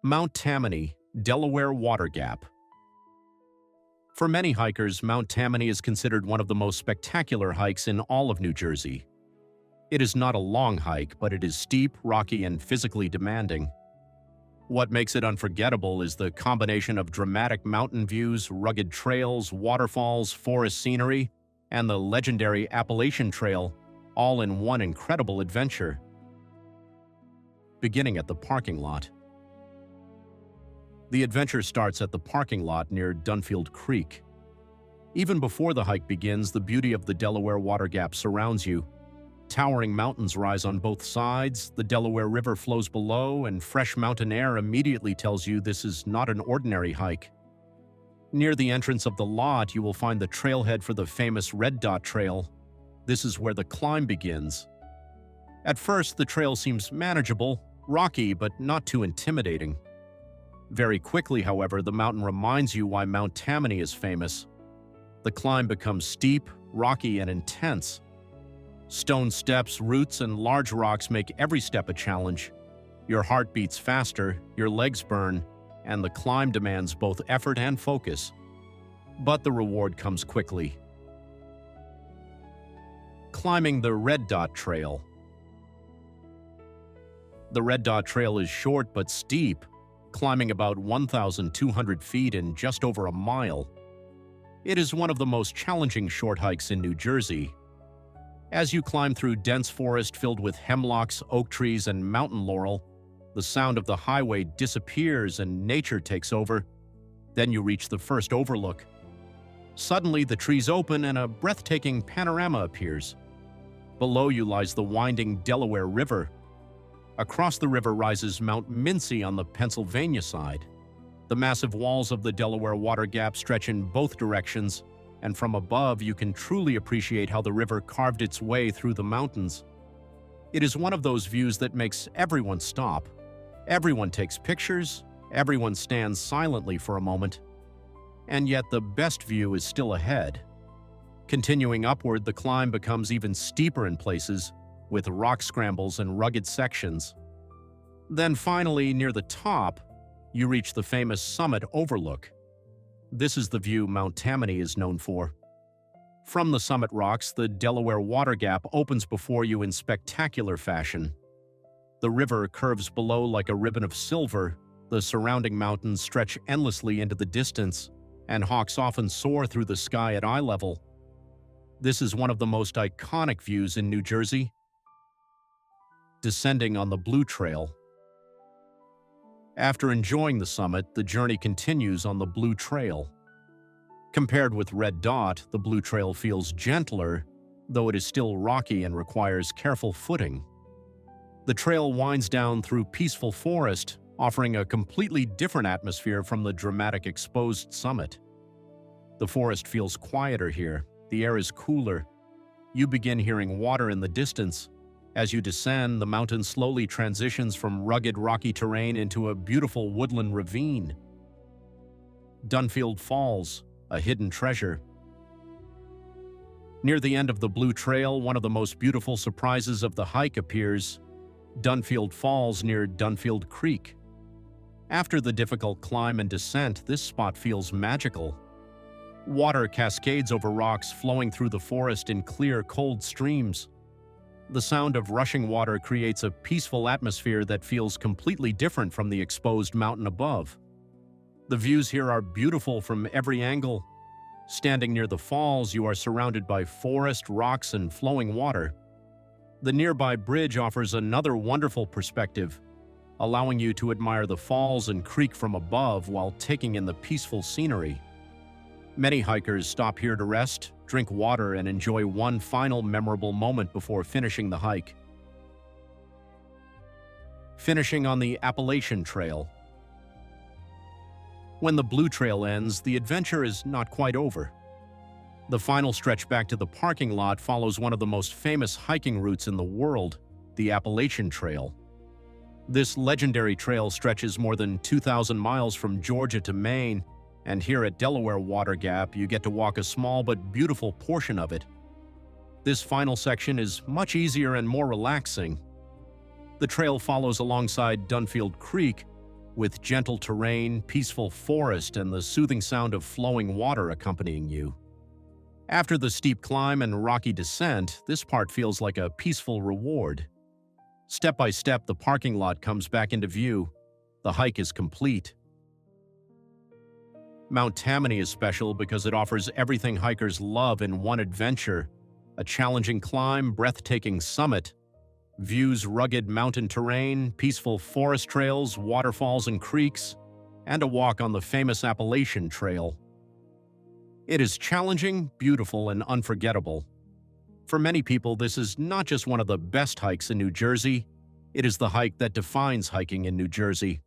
Mount Tammany, Delaware Water Gap. For many hikers, Mount Tammany is considered one of the most spectacular hikes in all of New Jersey. It is not a long hike, but it is steep, rocky, and physically demanding. What makes it unforgettable is the combination of dramatic mountain views, rugged trails, waterfalls, forest scenery, and the legendary Appalachian Trail, all in one incredible adventure. Beginning at the parking lot. The adventure starts at the parking lot near Dunnfield Creek. Even before the hike begins, the beauty of the Delaware Water Gap surrounds you. Towering mountains rise on both sides, the Delaware River flows below, and fresh mountain air immediately tells you this is not an ordinary hike. Near the entrance of the lot, you will find the trailhead for the famous Red Dot Trail. This is where the climb begins. At first, the trail seems manageable, rocky, but not too intimidating. Very quickly, however, the mountain reminds you why Mount Tammany is famous. The climb becomes steep, rocky, and intense. Stone steps, roots, and large rocks make every step a challenge. Your heart beats faster, your legs burn, and the climb demands both effort and focus. But the reward comes quickly. Climbing the Red Dot Trail. The Red Dot Trail is short but steep, climbing about 1,200 feet in just over a mile. It is one of the most challenging short hikes in New Jersey. As you climb through dense forest filled with hemlocks, oak trees, and mountain laurel, the sound of the highway disappears and nature takes over. Then you reach the first overlook. Suddenly, the trees open and a breathtaking panorama appears. Below you lies the winding Delaware River. Across the river rises Mount Mincy on the Pennsylvania side. The massive walls of the Delaware Water Gap stretch in both directions, and from above you can truly appreciate how the river carved its way through the mountains. It is one of those views that makes everyone stop. Everyone takes pictures, everyone stands silently for a moment. And yet the best view is still ahead. Continuing upward, the climb becomes even steeper in places, with rock scrambles and rugged sections. Then finally, near the top, you reach the famous summit overlook. This is the view Mount Tammany is known for. From the summit rocks, the Delaware Water Gap opens before you in spectacular fashion. The river curves below like a ribbon of silver, the surrounding mountains stretch endlessly into the distance, and hawks often soar through the sky at eye level. This is one of the most iconic views in New Jersey. Descending on the Blue Trail. After enjoying the summit, the journey continues on the Blue Trail. Compared with Red Dot, the Blue Trail feels gentler, though it is still rocky and requires careful footing. The trail winds down through peaceful forest, offering a completely different atmosphere from the dramatic exposed summit. The forest feels quieter here, the air is cooler. You begin hearing water in the distance. As you descend, the mountain slowly transitions from rugged rocky terrain into a beautiful woodland ravine. Dunnfield Falls, a hidden treasure. Near the end of the Blue Trail, one of the most beautiful surprises of the hike appears: Dunnfield Falls near Dunnfield Creek. After the difficult climb and descent, this spot feels magical. Water cascades over rocks, flowing through the forest in clear, cold streams. The sound of rushing water creates a peaceful atmosphere that feels completely different from the exposed mountain above. The views here are beautiful from every angle. Standing near the falls, you are surrounded by forest, rocks, and flowing water. The nearby bridge offers another wonderful perspective, allowing you to admire the falls and creek from above while taking in the peaceful scenery. Many hikers stop here to rest, drink water, and enjoy one final memorable moment before finishing the hike. Finishing on the Appalachian Trail. When the Blue Trail ends, the adventure is not quite over. The final stretch back to the parking lot follows one of the most famous hiking routes in the world, the Appalachian Trail. This legendary trail stretches more than 2,000 miles from Georgia to Maine, and here at Delaware Water Gap, you get to walk a small but beautiful portion of it. This final section is much easier and more relaxing. The trail follows alongside Dunnfield Creek, with gentle terrain, peaceful forest, and the soothing sound of flowing water accompanying you. After the steep climb and rocky descent, this part feels like a peaceful reward. Step by step, the parking lot comes back into view. The hike is complete. Mount Tammany is special because it offers everything hikers love in one adventure: a challenging climb, breathtaking summit, views, rugged mountain terrain, peaceful forest trails, waterfalls and creeks, and a walk on the famous Appalachian Trail. It is challenging, beautiful, and unforgettable. For many people, this is not just one of the best hikes in New Jersey, it is the hike that defines hiking in New Jersey.